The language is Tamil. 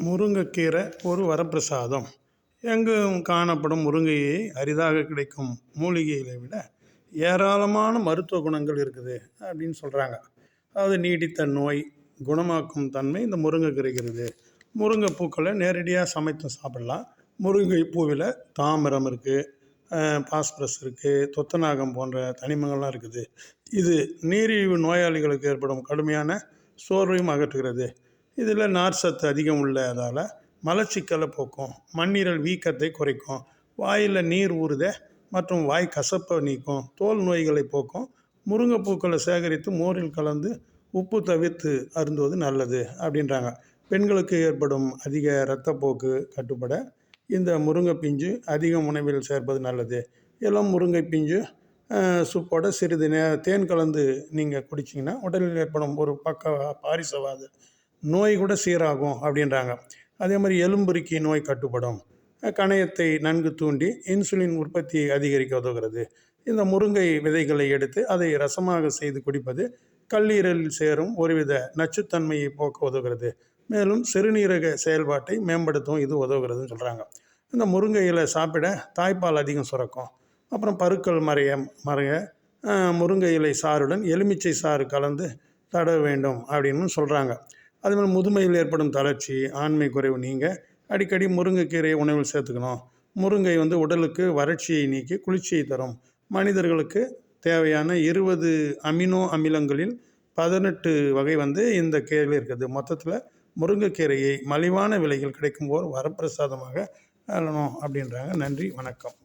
முருங்கைக்கீரை ஒரு வரப்பிரசாதம். எங்கும் காணப்படும் முருங்கையை அரிதாக கிடைக்கும் மூலிகைகளை விட ஏராளமான மருத்துவ குணங்கள் இருக்குது அப்படின்னு சொல்கிறாங்க. அதாவது நீடித்த நோய் குணமாக்கும் தன்மை இந்த முருங்கைக்கீரைக்கு இருக்குது. முருங்கை பூக்களை நேரடியாக சமைத்து சாப்பிடலாம். முருங்கை பூவில் தாமிரம் இருக்குது, பாஸ்பரஸ் இருக்குது, துத்தநாகம் போன்ற தனிமங்கள்லாம் இருக்குது. இது நீரிழிவு நோயாளிகளுக்கு ஏற்படும் கடுமையான சோர்வையும் அகற்றுகிறது. இதில் நார் சத்து அதிகம் உள்ளதால் மலச்சிக்கலை போக்கும், மண்ணீரல் வீக்கத்தை குறைக்கும், வாயில் நீர் ஊறுதை மற்றும் வாய் கசப்பை நீக்கும், தோல் நோய்களை போக்கும். முருங்கைப்பூக்களை சேகரித்து மோரில் கலந்து உப்பு தவிர்த்து அருந்துவது நல்லது அப்படின்றாங்க. பெண்களுக்கு ஏற்படும் அதிக இரத்தப்போக்கு கட்டுப்பட இந்த முருங்கை பிஞ்சு அதிக உணவில் சேர்ப்பது நல்லது. இளம் முருங்கை பிஞ்சு சூப்போட சிறிது தேன் கலந்து நீங்கள் குடிச்சிங்கன்னா உடலில் ஏற்படும் ஒரு பாரிசவாத நோய் கூட சீராகும் அப்படின்றாங்க. அதே மாதிரி எலும்புருக்கி நோய் கட்டுப்படும், கணையத்தை நன்கு தூண்டி இன்சுலின் உற்பத்தியை அதிகரிக்க உதவுகிறது. இந்த முருங்கை விதைகளை எடுத்து அதை ரசமாக செய்து குடிப்பது கல்லீரலில் சேரும் ஒருவித நச்சுத்தன்மையை போக்க உதவுகிறது. மேலும் சிறுநீரக செயல்பாட்டை மேம்படுத்தவும் இது உதவுகிறதுன்னு சொல்கிறாங்க. இந்த முருங்கை இலை சாப்பிட தாய்ப்பால் அதிகம் சுரக்கும். அப்புறம் பருக்கள் மறைய முருங்கை இலை சாறுடன் எலுமிச்சை சாறு கலந்து தடவ வேண்டும் அப்படின்னு சொல்கிறாங்க. அதேமாதிரி முதுமையில் ஏற்படும் தளர்ச்சி, ஆண்மை குறைவு நீங்க அடிக்கடி முருங்கைக்கீரையை உணவில் சேர்த்துக்கணும். முருங்கை உடலுக்கு வறட்சியை நீக்கி குளிர்ச்சியை தரும். மனிதர்களுக்கு தேவையான 20 அமினோ அமிலங்களில் 18 வகை இந்த கீரையில் இருக்குது. மொத்தத்தில் முருங்கைக்கீரையை மலிவான விலையில் கிடைக்கும் போது வரப்பிரசாதமாக அள்ளணும் அப்படின்றாங்க. நன்றி, வணக்கம்.